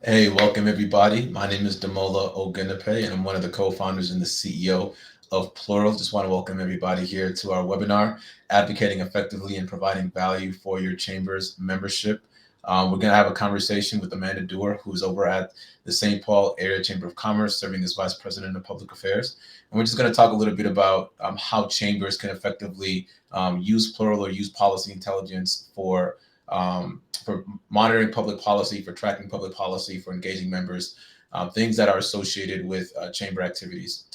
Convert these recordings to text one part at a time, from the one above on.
Hey, welcome everybody. My name is Damola Ogundipe, and I'm one of the co-founders and the CEO of Plural. Just want to welcome everybody here to our webinar, Advocating Effectively and Providing Value for Your Chamber's Membership. We're going to have a conversation with Amanda Duerr, who's over at the St. Paul Area Chamber of Commerce, serving as Vice President of Public Affairs. And we're just going to talk a little bit about how chambers can effectively use Plural or use policy intelligence for monitoring public policy, for tracking public policy, for engaging members, things that are associated with chamber activities.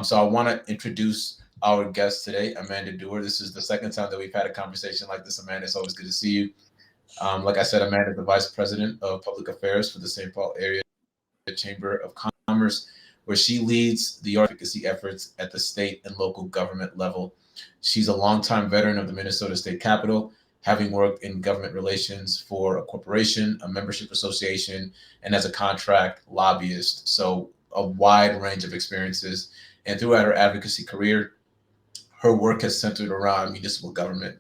So I want to introduce our guest today, Amanda Duerr. This is the second time that we've had a conversation like this. Amanda, it's always good to see you. Like I said, Amanda is the Vice President of Public Affairs for the St. Paul Area Chamber of Commerce, where she leads the advocacy efforts at the state and local government level. She's a longtime veteran of the Minnesota State Capitol, having worked in government relations for a corporation, a membership association, and as a contract lobbyist. So, a wide range of experiences. And throughout her advocacy career, her work has centered around municipal government.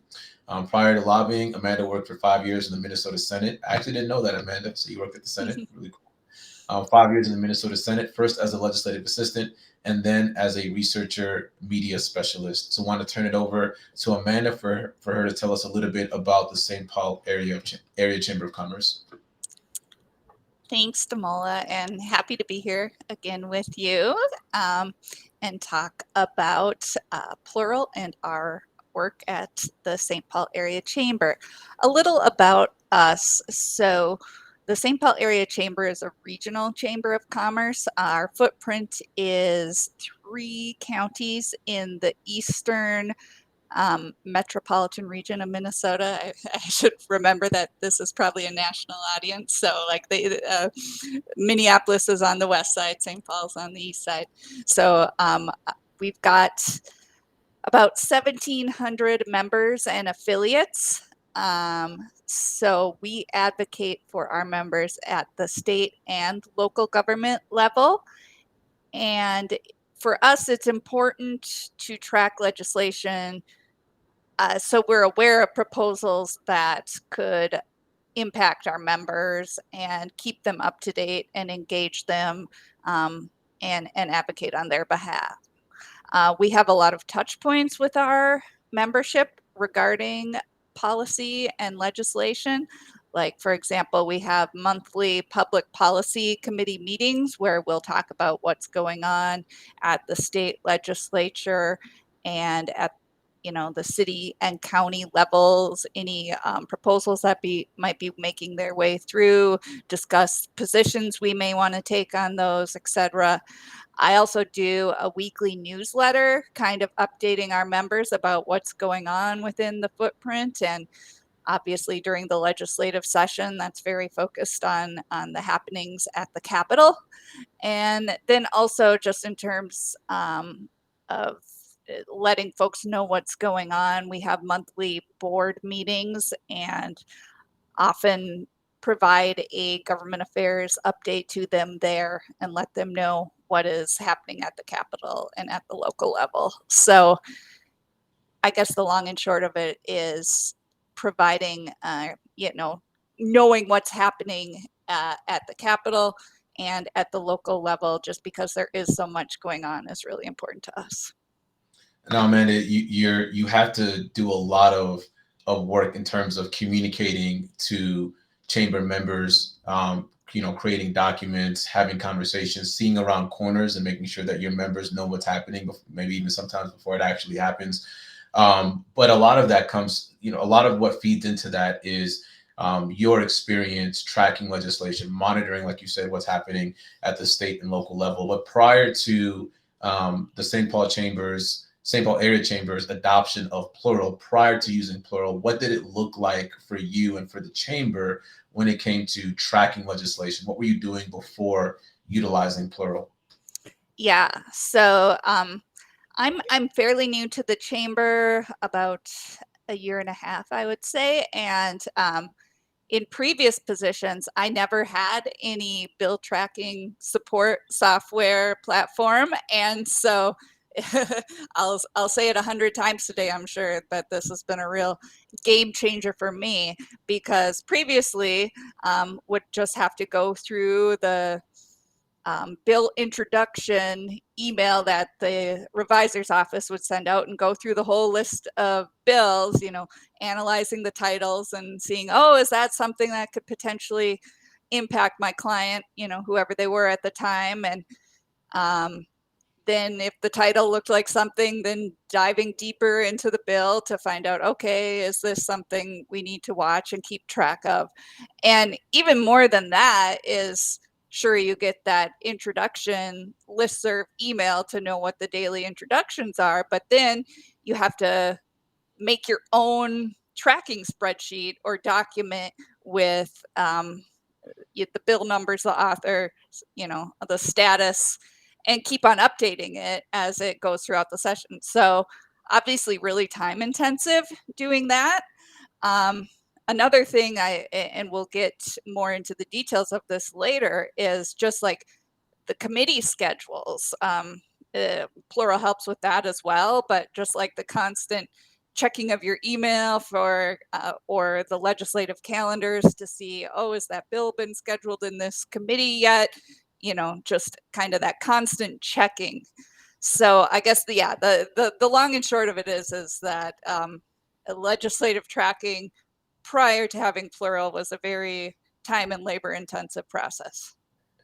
Prior to lobbying, Amanda worked for 5 years in the Minnesota Senate. I actually didn't know that, Amanda. So, you worked at the Senate. Really cool. 5 years in the Minnesota Senate, first as a legislative assistant and then as a researcher media specialist. So I want to turn it over to Amanda for her to tell us a little bit about the St. Paul area Chamber of Commerce. Thanks, Damola, and happy to be here again with you and talk about Plural and our work at the St. Paul Area Chamber. A little about us. So, the St. Paul Area Chamber is a regional chamber of commerce. Our footprint is 3 counties in the eastern metropolitan region of Minnesota. I should remember that this is probably a national audience. So, like Minneapolis is on the west side, St. Paul's on the east side. So, we've got about 1,700 members and affiliates. So we advocate for our members at the state and local government level. And for us, it's important to track legislation so we're aware of proposals that could impact our members and keep them up to date and engage them and advocate on their behalf. We have a lot of touch points with our membership regarding policy and legislation. Like, for example, we have monthly public policy committee meetings where we'll talk about what's going on at the state legislature and at the city and county levels, any proposals that might be making their way through, discuss positions we may want to take on those, etc. I also do a weekly newsletter, kind of updating our members about what's going on within the footprint. And obviously, during the legislative session, that's very focused on the happenings at the Capitol. And then also, just in terms of letting folks know what's going on, we have monthly board meetings and often provide a government affairs update to them there and let them know what is happening at the Capitol and at the local level. So I guess the long and short of it is providing, knowing what's happening at the Capitol and at the local level, just because there is so much going on, is really important to us. Now, Amanda, you have to do a lot of work in terms of communicating to chamber members, creating documents, having conversations, seeing around corners, and making sure that your members know what's happening, maybe even sometimes before it actually happens. But a lot of that comes, a lot of what feeds into that is your experience tracking legislation, monitoring, like you said, what's happening at the state and local level. But prior to the St. Paul area chambers adoption of Plural, prior to using Plural, what did it look like for you and for the chamber when it came to tracking legislation? What were you doing before utilizing Plural? Yeah, so I'm fairly new to the chamber, about a year and a half, I would say, and in previous positions, I never had any bill tracking support software platform, and so I'll say it 100 times today, I'm sure, but this has been a real game changer for me, because previously would just have to go through the bill introduction email that the revisor's office would send out and go through the whole list of bills, analyzing the titles and seeing, oh, is that something that could potentially impact my client, whoever they were at the time. And then if the title looked like something, then diving deeper into the bill to find out, okay, is this something we need to watch and keep track of? And even more than that is, sure, you get that introduction listserv email to know what the daily introductions are, but then you have to make your own tracking spreadsheet or document with the bill numbers, the author, the status, and keep on updating it as it goes throughout the session. So obviously really time intensive doing that. Another thing and we'll get more into the details of this later, is just like the committee schedules. Plural helps with that as well, but just like the constant checking of your email for or the legislative calendars to see, oh, is that bill been scheduled in this committee yet? Just kind of that constant checking. So I guess the long and short of it is that legislative tracking prior to having Plural was a very time and labor intensive process.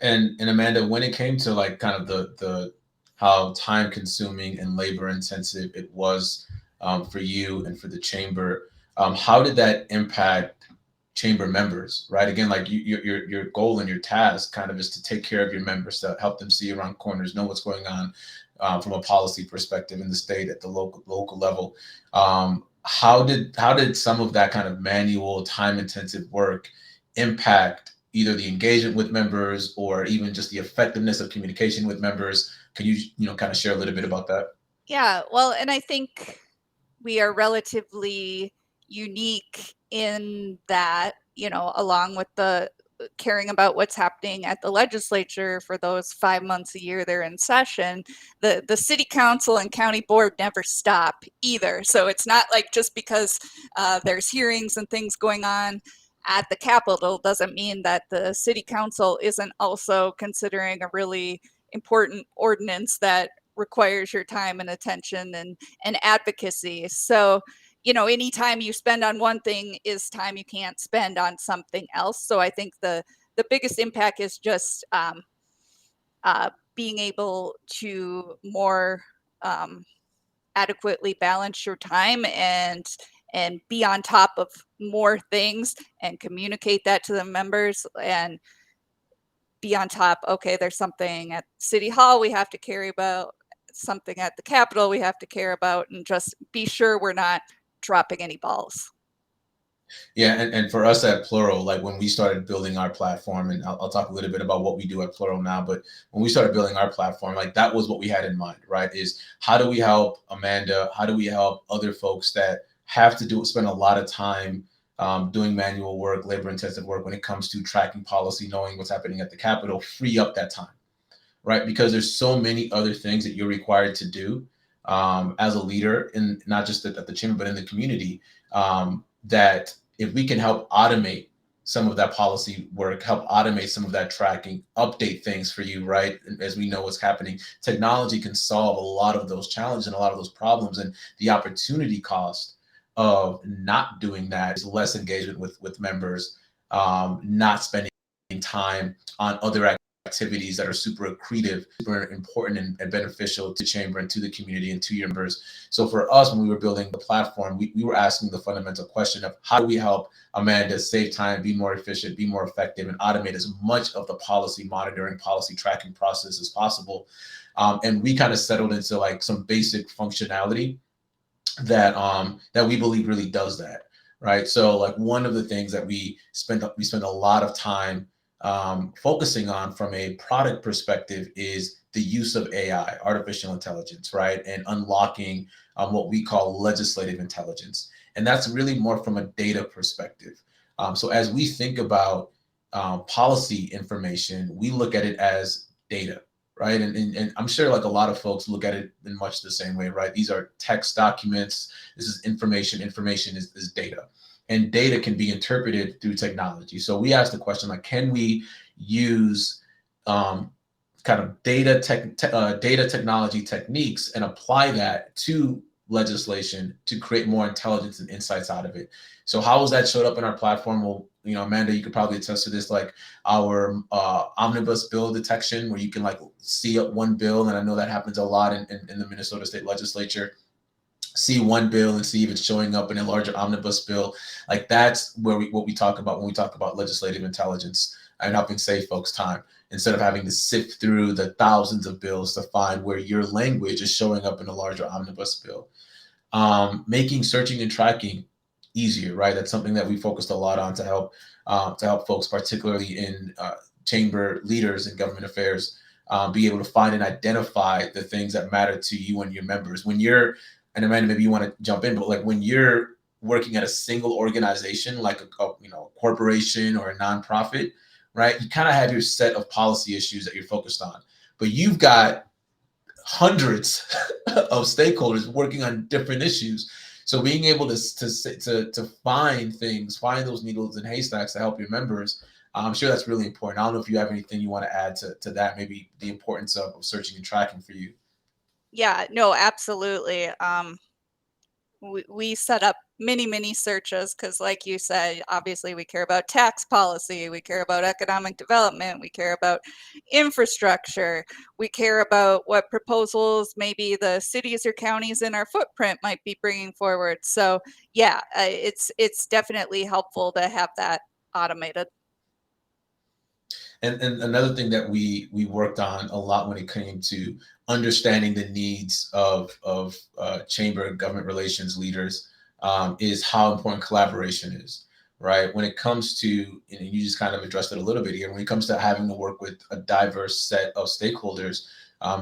And Amanda, when it came to like kind of the how time consuming and labor intensive it was for you and for the chamber, how did that impact chamber members? Right, again, like your goal and your task kind of is to take care of your members, to help them see around corners, know what's going on from a policy perspective in the state at the local level. How did some of that kind of manual time intensive work impact either the engagement with members or even just the effectiveness of communication with members? Can you kind of share a little bit about that? Yeah, well, and I think we are relatively unique in that, along with the caring about what's happening at the legislature for those 5 months a year they're in session, the city council and county board never stop either. So it's not like just because there's hearings and things going on at the Capitol doesn't mean that the city council isn't also considering a really important ordinance that requires your time and attention and advocacy. So, any time you spend on one thing is time you can't spend on something else. So I think the biggest impact is just being able to more adequately balance your time and be on top of more things and communicate that to the members, and be on top. Okay, there's something at City Hall we have to care about, something at the Capitol we have to care about, and just be sure we're not dropping any balls. Yeah, and for us at Plural, like when we started building our platform, and I'll talk a little bit about what we do at Plural now, but when we started building our platform, like that was what we had in mind, right? Is how do we help Amanda? How do we help other folks that have to spend a lot of time doing manual work, labor intensive work when it comes to tracking policy, knowing what's happening at the Capitol, free up that time, right? Because there's so many other things that you're required to do as a leader, in not just at the chamber, but in the community, that if we can help automate some of that policy work, help automate some of that tracking, update things for you, right? As we know what's happening, technology can solve a lot of those challenges and a lot of those problems. And the opportunity cost of not doing that is less engagement with members, not spending time on other activities that are super accretive, super important and beneficial to chamber and to the community and to your members. So for us, when we were building the platform, we were asking the fundamental question of how do we help Amanda save time, be more efficient, be more effective, and automate as much of the policy monitoring, policy tracking process as possible. And we kind of settled into like some basic functionality that we believe really does that, right? So like one of the things that we spend a lot of time focusing on from a product perspective is the use of AI, artificial intelligence, right? And unlocking what we call legislative intelligence. And that's really more from a data perspective. So as we think about policy information, we look at it as data, right? And I'm sure like a lot of folks look at it in much the same way, right? These are text documents. This is information. Information is data, and data can be interpreted through technology. So we asked the question like, can we use um, kind of data technology techniques and apply that to legislation to create more intelligence and insights out of it. So how has that showed up in our platform? Well, you know, Amanda, you could probably attest to this, like our omnibus bill detection, where you can like see one bill, and I know that happens a lot in the Minnesota State Legislature. See one bill and see if it's showing up in a larger omnibus bill. Like that's where what we talk about when we talk about legislative intelligence and helping save folks time instead of having to sift through the thousands of bills to find where your language is showing up in a larger omnibus bill. Making searching and tracking easier, right? That's something that we focused a lot on to help folks, particularly in chamber leaders in government affairs, be able to find and identify the things that matter to you and your members. When you're, and Amanda, maybe you want to jump in, but like when you're working at a single organization, like a corporation or a nonprofit, right? You kind of have your set of policy issues that you're focused on, but you've got hundreds of stakeholders working on different issues. So being able to find things, find those needles in haystacks to help your members, I'm sure that's really important. I don't know if you have anything you want to add to that, maybe the importance of searching and tracking for you. Yeah, no, absolutely. We set up many searches because, like you said, obviously we care about tax policy, we care about economic development, we care about infrastructure, we care about what proposals maybe the cities or counties in our footprint might be bringing forward. So yeah, it's definitely helpful to have that automated. And another thing that we worked on a lot when it came to understanding the needs of chamber and government relations leaders is how important collaboration is, right? When it comes to, and you just kind of addressed it a little bit here, when it comes to having to work with a diverse set of stakeholders,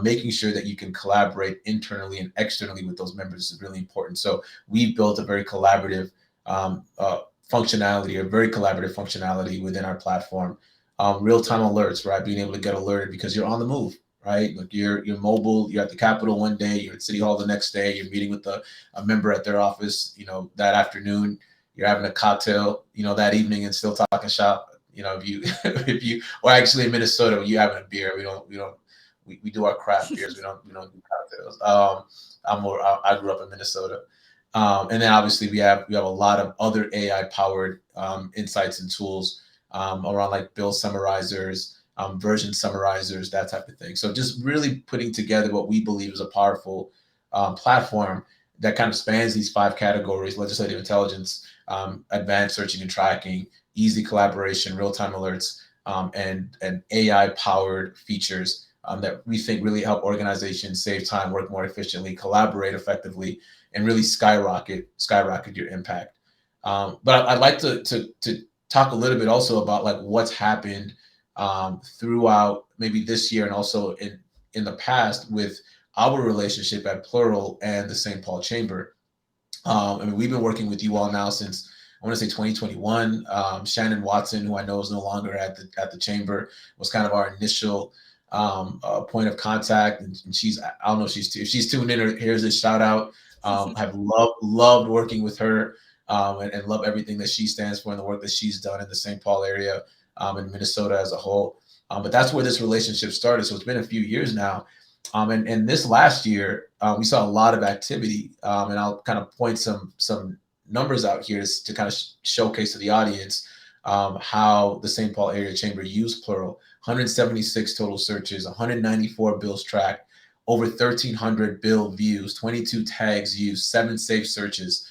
making sure that you can collaborate internally and externally with those members is really important. So we built a very collaborative functionality, a very collaborative functionality within our platform. Real-time alerts, right? Being able to get alerted because you're on the move, right? Like you're mobile, you're at the Capitol one day, you're at City Hall the next day, you're meeting with a member at their office, you know, that afternoon, you're having a cocktail, you know, that evening and still talking shop. You know, if you if you or actually in Minnesota, you having a beer, we do our craft beers, we don't do cocktails. I grew up in Minnesota. And then obviously we have a lot of other AI powered insights and tools around like bill summarizers, version summarizers, that type of thing. So just really putting together what we believe is a powerful platform that kind of spans these five categories: legislative intelligence, advanced searching and tracking, easy collaboration, real-time alerts, and AI-powered features that we think really help organizations save time, work more efficiently, collaborate effectively, and really skyrocket your impact. But I'd like to talk a little bit also about like what's happened throughout maybe this year and also in the past with our relationship at Plural and the St. Paul Chamber. I mean, we've been working with you all now since I want to say 2021. Shannon Watson, who I know is no longer at the chamber, was kind of our initial point of contact, and she's, I don't know if she's tuned in or here's a shout out. I've loved working with her, and love everything that she stands for and the work that she's done in the St. Paul area, and Minnesota as a whole. But that's where this relationship started. So it's been a few years now. And this last year, we saw a lot of activity, and I'll kind of point some numbers out here to kind of showcase to the audience how the St. Paul Area Chamber used Plural. 176 total searches, 194 bills tracked, over 1,300 bill views, 22 tags used, 7 safe searches.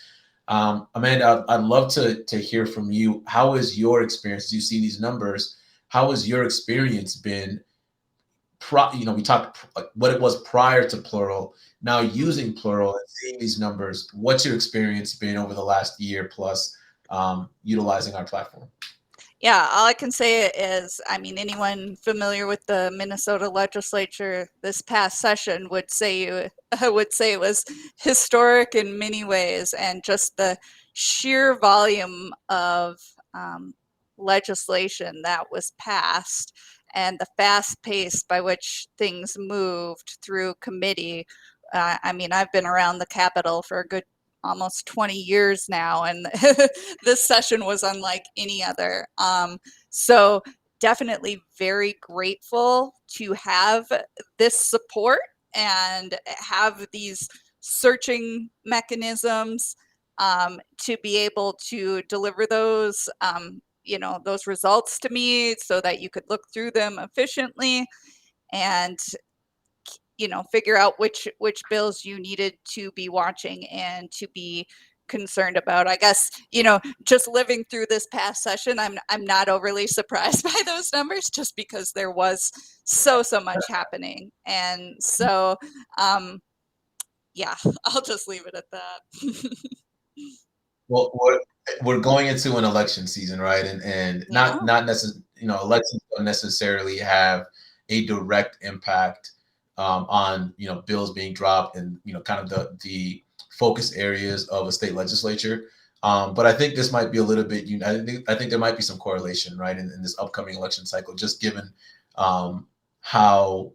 Amanda, I'd love to hear from you. How is your experience? As you see these numbers, how has your experience been? We talked like what it was prior to Plural, now using Plural and seeing these numbers. What's your experience been over the last year plus utilizing our platform? Yeah, all I can say is, I mean, anyone familiar with the Minnesota legislature this past session would say would say it was historic in many ways, and just the sheer volume of legislation that was passed and the fast pace by which things moved through committee. I mean, I've been around the Capitol for a good almost 20 years now, and this session was unlike any other. So definitely very grateful to have this support and have these searching mechanisms to be able to deliver those those results to me so that you could look through them efficiently and figure out which bills you needed to be watching and to be concerned about. I guess, just living through this past session, I'm not overly surprised by those numbers just because there was so much happening. And so yeah, I'll just leave it at that. Well, we're going into an election season, right? And Yeah. not necessarily, elections don't necessarily have a direct impact on bills being dropped and kind of the focus areas of a state legislature. But I think this might be a little bit. I think there might be some correlation, right, in this upcoming election cycle, just given how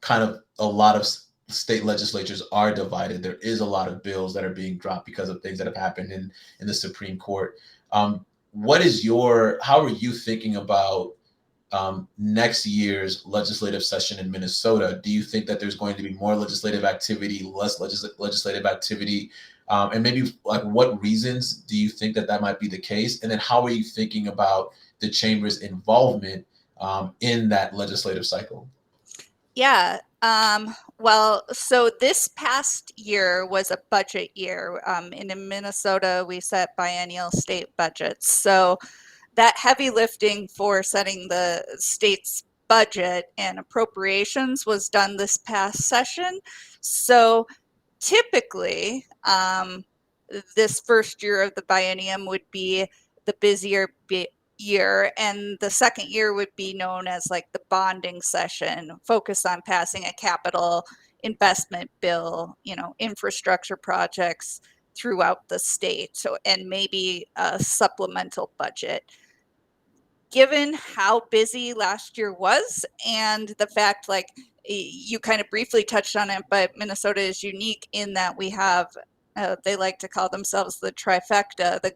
kind of a lot of state legislatures are divided. There is a lot of bills that are being dropped because of things that have happened in the Supreme Court. How are you thinking about next year's legislative session in Minnesota? Do you think that there's going to be more legislative activity, less legislative activity? And maybe like what reasons do you think that might be the case? And then how are you thinking about the chamber's involvement in that legislative cycle? Yeah. Well, so this past year was a budget year. In Minnesota, we set biennial state budgets. So that heavy lifting for setting the state's budget and appropriations was done this past session. So typically, this first year of the biennium would be the busier year, and the second year would be known as like the bonding session, focused on passing a capital investment bill, infrastructure projects throughout the state, so and maybe a supplemental budget. Given how busy last year was and the fact, like you kind of briefly touched on it, but Minnesota is unique in that we have, they like to call themselves the trifecta, the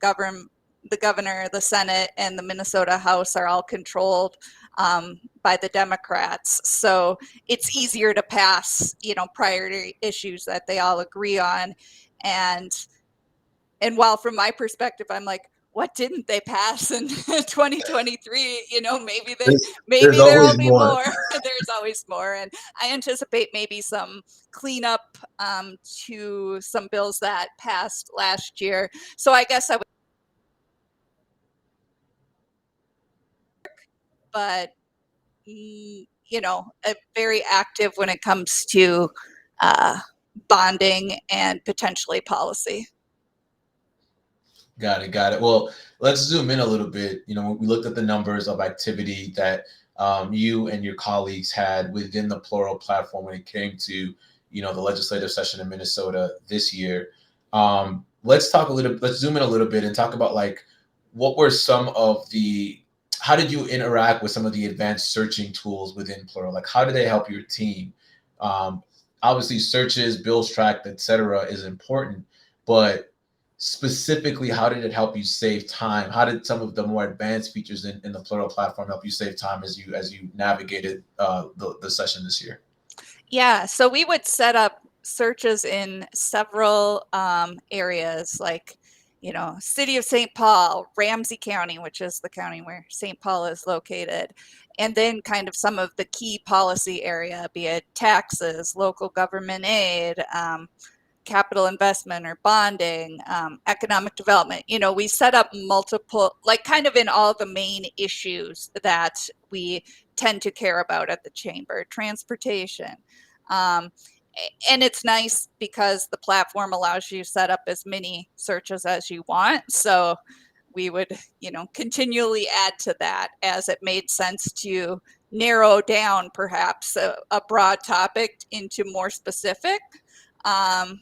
governor, the Senate, and the Minnesota House are all controlled by the Democrats. So it's easier to pass, priority issues that they all agree on. And while from my perspective, I'm like, what didn't they pass in 2023? There's Maybe there will always be more. more. There's always more, and I anticipate maybe some cleanup to some bills that passed last year. So I guess I would, but very active when it comes to uh, bonding and potentially policy. Got it. Got it. Well, let's zoom in a little bit. We looked at the numbers of activity that you and your colleagues had within the Plural platform when it came to, the legislative session in Minnesota this year. Let's zoom in a little bit and talk about like what were some of how did you interact with some of the advanced searching tools within Plural? Like, how do they help your team? Um, Obviously, searches, bills tracked, etc., is important, but specifically, how did it help you save time? How did some of the more advanced features in the Plural platform help you save time as you navigated the session this year? Yeah, so we would set up searches in several areas, like, City of St. Paul, Ramsey County, which is the county where St. Paul is located, and then kind of some of the key policy area, be it taxes, local government aid, capital investment or bonding, economic development. We set up multiple, like kind of in all the main issues that we tend to care about at the chamber, transportation. Um, and it's nice because the platform allows you to set up as many searches as you want. So we would, continually add to that as it made sense to narrow down perhaps a broad topic into more specific. Um,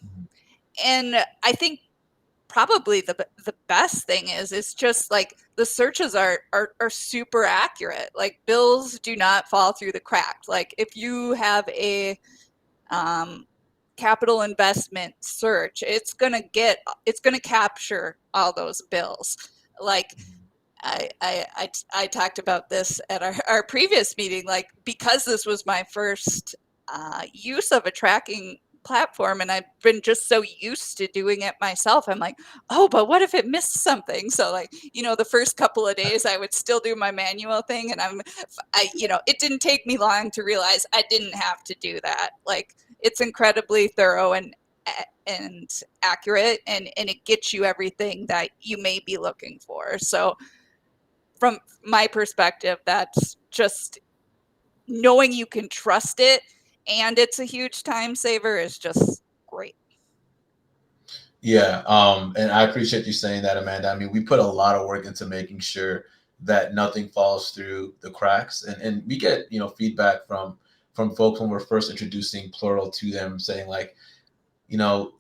and I think probably the best thing is just like the searches are super accurate. Like bills do not fall through the cracks. Like if you have a capital investment search, it's gonna capture all those bills. Like I talked about this at our previous meeting, like because this was my first use of a tracking platform and I've been just so used to doing it myself. I'm like, oh, but what if it missed something? So like, the first couple of days I would still do my manual thing and it didn't take me long to realize I didn't have to do that. Like it's incredibly thorough and accurate and it gets you everything that you may be looking for. So from my perspective, that's just knowing you can trust it and it's a huge time saver is just great. Yeah, and I appreciate you saying that, Amanda. I mean, we put a lot of work into making sure that nothing falls through the cracks, and we get feedback from folks when we're first introducing Plural to them, saying like, you know,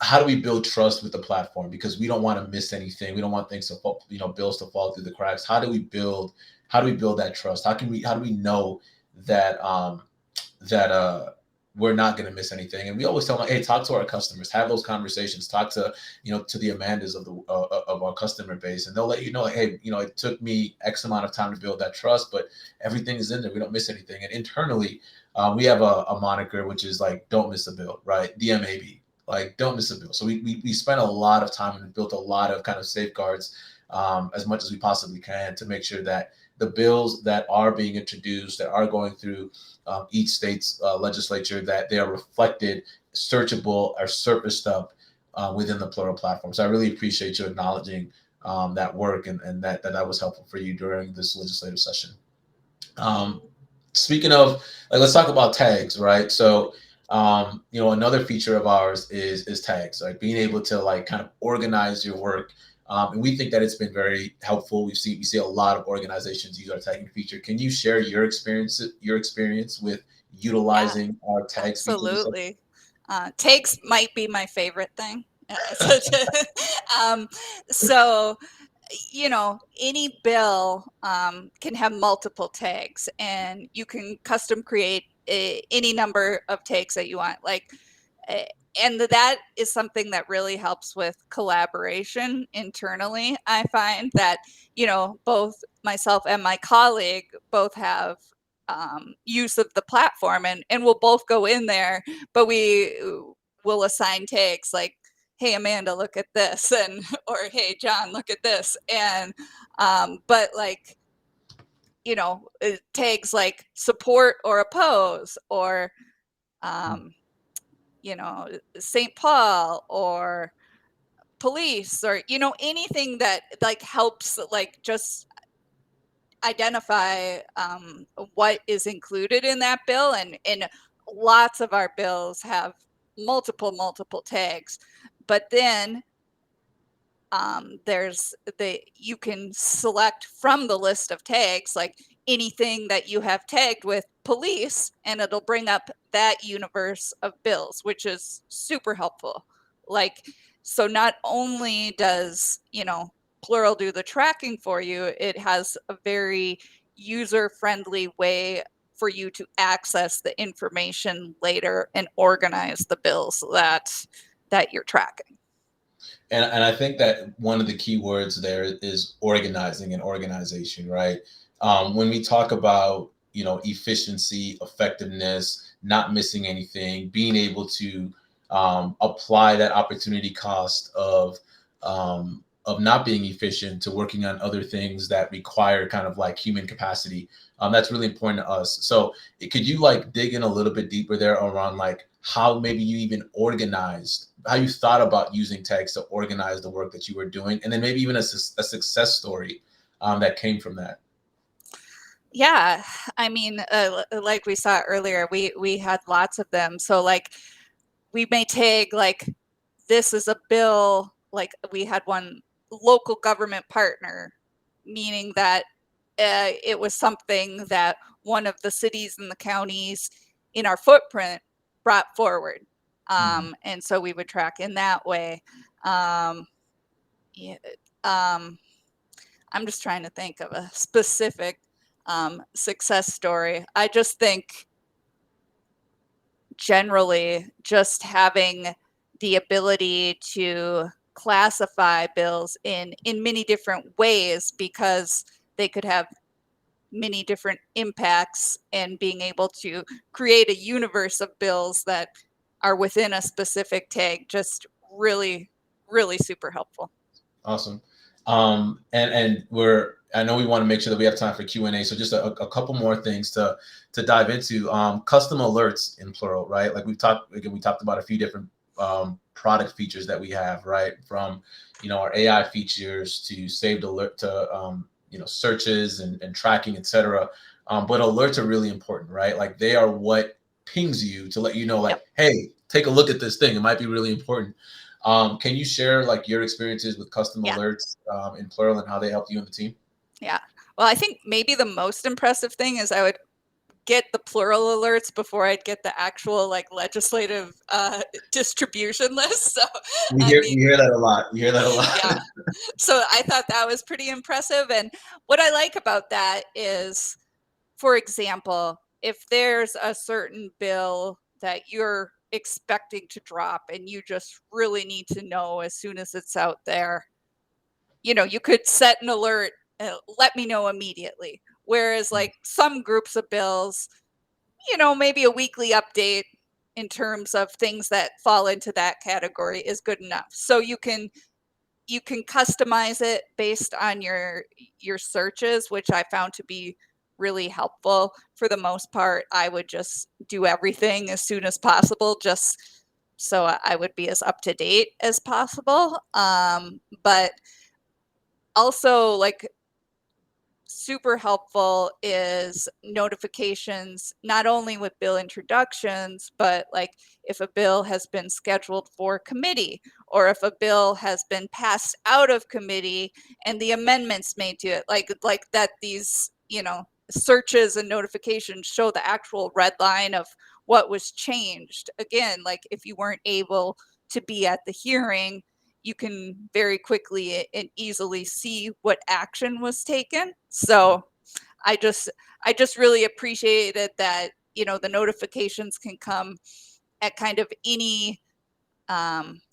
how do we build trust with the platform, because we don't want to miss anything, we don't want things to fall, bills to fall through the cracks. How do we build that trust? How do we know that we're not going to miss anything? And we always tell them, like, hey, talk to our customers, have those conversations, talk to to the Amandas of our customer base, and they'll let you know, like, hey, it took me X amount of time to build that trust, but everything is in there, we don't miss anything. And internally, we have a moniker which is like, don't miss a bill, right? DMAB, like, don't miss a bill. So we spent a lot of time and built a lot of kind of safeguards, as much as we possibly can, to make sure that the bills that are being introduced, that are going through each state's legislature, that they are reflected, searchable, or surfaced up within the Plural platform. So I really appreciate you acknowledging that work, and that was helpful for you during this legislative session. Um, Speaking of, like, let's talk about tags, right? So, another feature of ours is tags, like being able to like kind of organize your work. And we think that it's been very helpful. We see a lot of organizations use our tagging feature. Can you share your experience with Yeah, utilizing our tags feature this session? absolutely. Takes might be my favorite thing. um, so any bill can have multiple tags and you can custom create any number of tags that you want. Like, eh, and that is something that really helps with collaboration internally. I find that, both myself and my colleague both have use of the platform and we'll both go in there, but we will assign tags like, hey Amanda, look at this, and or hey John, look at this. And but like, tags like support or oppose or um St. Paul or police or anything that like helps like just identify what is included in that bill. And lots of our bills have multiple tags, but then there's you can select from the list of tags like anything that you have tagged with police and it'll bring up that universe of bills, which is super helpful. Like, so not only does Plural do the tracking for you, it has a very user friendly way for you to access the information later and organize the bills that you're tracking. And I think that one of the key words there is organizing and organization, right? When we talk about efficiency, effectiveness, not missing anything, being able to apply that opportunity cost of not being efficient to working on other things that require kind of like human capacity, that's really important to us. So could you like dig in a little bit deeper there around like how maybe you even organized, how you thought about using text to organize the work that you were doing, and then maybe even a success story that came from that? Yeah, I mean, like we saw earlier, we had lots of them. So like we may tag like this is a bill. Like we had one local government partner, meaning that it was something that one of the cities and the counties in our footprint brought forward. And so we would track in that way. Yeah, I'm just trying to think of a specific success story. I just think generally just having the ability to classify bills in many different ways, because they could have many different impacts, and being able to create a universe of bills that are within a specific tag, just really, really super helpful. Awesome. And I know we want to make sure that we have time for Q&A. So just a couple more things to dive into. Custom alerts in Plural, right? Like we talked about a few different product features that we have, right? From our AI features to saved alert to searches and tracking, etc. But alerts are really important, right? Like they are what pings you to let you know, like, Yep. hey, take a look at this thing. It might be really important. Can you share like your experiences with custom Yeah. alerts in Plural and how they helped you and the team? Yeah. Well, I think maybe the most impressive thing is I would get the Plural alerts before I'd get the actual like legislative distribution list. So We I hear mean, we hear that a lot. We hear that a lot. yeah. So I thought that was pretty impressive. And what I like about that is, for example, if there's a certain bill that you're expecting to drop and you just really need to know as soon as it's out there, you could set an alert, let me know immediately. Whereas like some groups of bills, maybe a weekly update in terms of things that fall into that category is good enough. So you can customize it based on your searches, which I found to be really helpful. For the most part, I would just do everything as soon as possible, just so I would be as up to date as possible. But also, like, super helpful is notifications, not only with bill introductions, but like if a bill has been scheduled for committee, or if a bill has been passed out of committee and the amendments made to it, like that, these searches and notifications show the actual red line of what was changed. Again, like if you weren't able to be at the hearing, you can very quickly and easily see what action was taken. So I just I just really appreciated that, the notifications can come at kind of any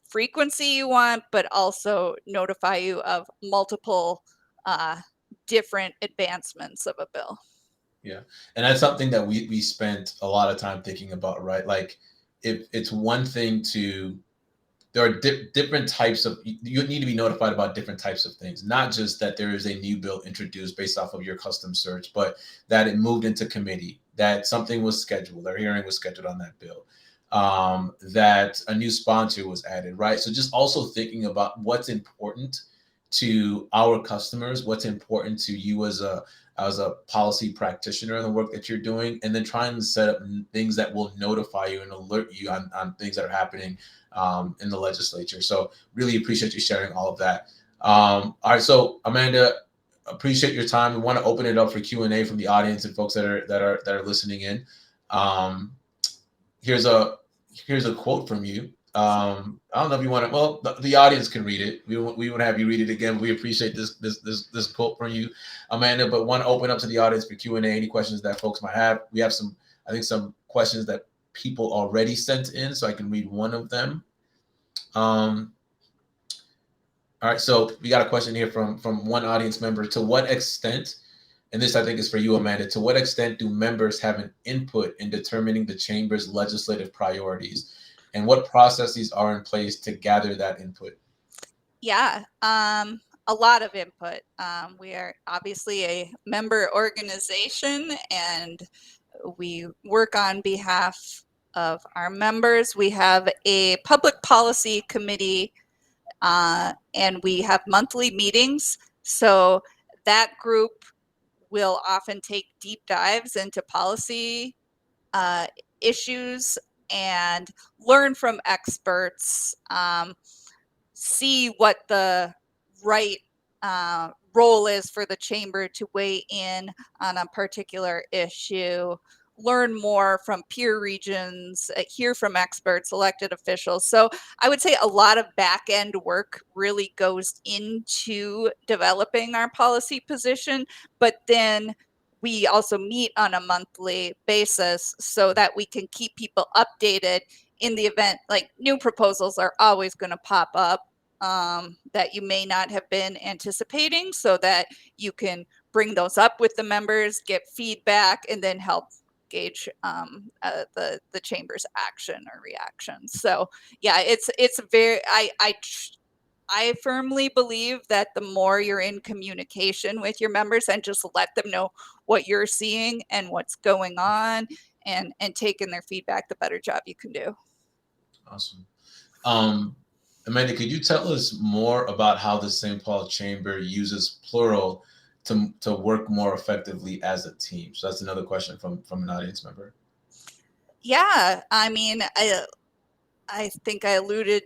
frequency you want, but also notify you of multiple uh, different advancements of a bill. Yeah, and that's something that we spent a lot of time thinking about, right? Like, if it's one thing to there are different types of you need to be notified about different types of things, not just that there is a new bill introduced based off of your custom search, but that it moved into committee, that something was scheduled, or hearing was scheduled on that bill, that a new sponsor was added, right? So just also thinking about what's important to our customers, what's important to you as a policy practitioner in the work that you're doing, and then trying to set up things that will notify you and alert you on things that are happening in the legislature. So really appreciate you sharing all of that. All right, so Amanda, appreciate your time. We want to open it up for Q&A from the audience and folks that are listening in. Um, here's a here's a quote from you. I don't know if you want to. Well, the audience can read it. We won't have you read it again. We appreciate this quote from you, Amanda. But want to open up to the audience for Q&A. Any questions that folks might have? We have some questions that people already sent in, so I can read one of them. Um, all right, so we got a question here from one audience member. To what extent, and this I think is for you, Amanda, to what extent do members have an input in determining the chamber's legislative priorities, and what processes are in place to gather that input? Yeah, a lot of input. We are obviously a member organization, and we work on behalf of our members. We have a public policy committee, and we have monthly meetings. So that group will often take deep dives into policy uh, issues and learn from experts, see what the right role is for the chamber to weigh in on a particular issue. learn more from peer regions, hear from experts, elected officials. So I would say a lot of back end work really goes into developing our policy position, but then we also meet on a monthly basis so that we can keep people updated in the event, like new proposals are always going to pop up that you may not have been anticipating, so that you can bring those up with the members, get feedback, and then help gauge the chamber's action or reaction. So yeah, it's very, I firmly believe that the more you're in communication with your members and just let them know what you're seeing and what's going on, and taking their feedback, the better job you can do. Awesome. Um, Amanda, could you tell us more about how the St. Paul Chamber uses Plural to work more effectively as a team? So that's another question from an audience member. Yeah, I mean, I think I alluded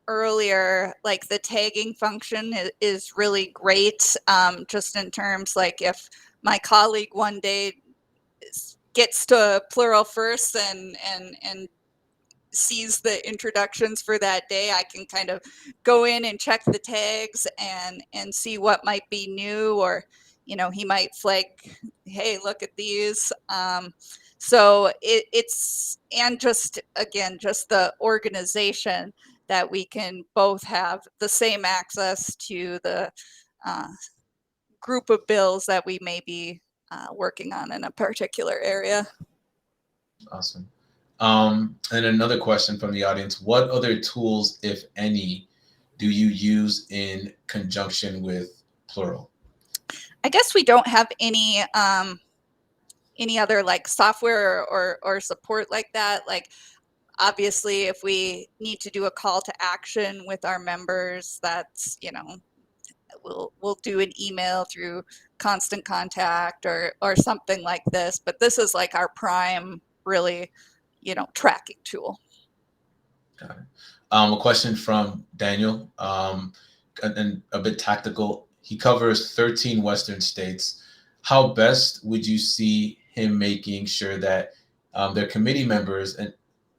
earlier, like the tagging function is really great, just in terms, like if my colleague one day gets to Plural first and sees the introductions for that day, I can kind of go in and check the tags and see what might be new, or he might flag, hey, look at these. So it's, and just again, just the organization that we can both have the same access to the group of bills that we may be working on in a particular area. Awesome. And another question from the audience: what other tools, if any, do you use in conjunction with Plural? I guess we don't have any other like software or support like that. Like obviously, if we need to do a call to action with our members, that's we'll do an email through Constant Contact or something like this. But this is like our prime, really, tracking tool. Got it. A question from Daniel, and a bit tactical. He covers 13 Western states. How best would you see him making sure that their committee members and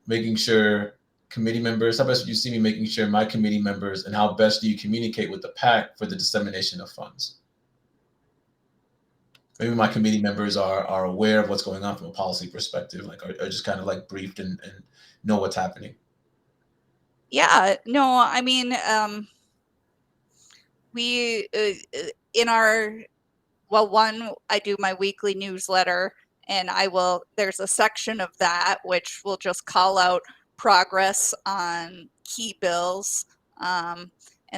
making sure committee members, how best would you see me making sure my committee members, and how best do you communicate with the PAC for the dissemination of funds? Maybe my committee members are aware of what's going on from a policy perspective, like are just kind of like briefed and know what's happening. Yeah, no, I mean, we in our, well, one, I do my weekly newsletter, and there's a section of that which will just call out progress on key bills, and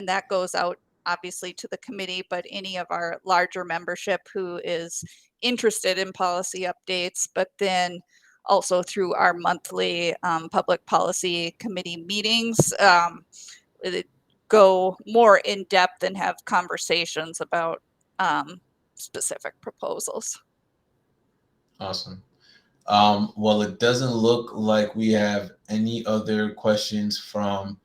that goes out obviously to the committee, but any of our larger membership who is interested in policy updates, but then also through our monthly public policy committee meetings, go more in depth and have conversations about specific proposals. Awesome. Well, it doesn't look like we have any other questions from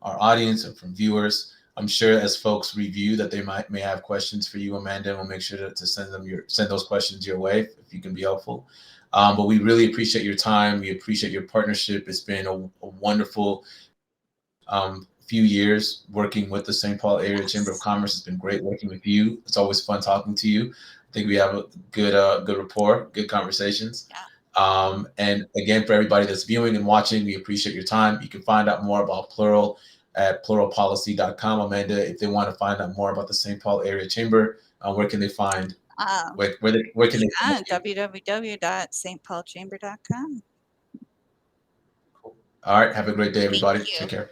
our audience or from viewers. I'm sure as folks review that they may have questions for you, Amanda, and we'll make sure to send those questions your way if you can be helpful. But we really appreciate your time. We appreciate your partnership. It's been a wonderful few years working with the St. Paul Area Chamber of Commerce. It's been great working with you. It's always fun talking to you. I think we have a good rapport, good conversations. Yeah. And again, for everybody that's viewing and watching, we appreciate your time. You can find out more about Plural at pluralpolicy.com. Amanda, if they want to find out more about the St. Paul Area Chamber, where can they find? Where can they find you? www.stpaulchamber.com. Cool. All right. Have a great day, Thank everybody. you. Take care.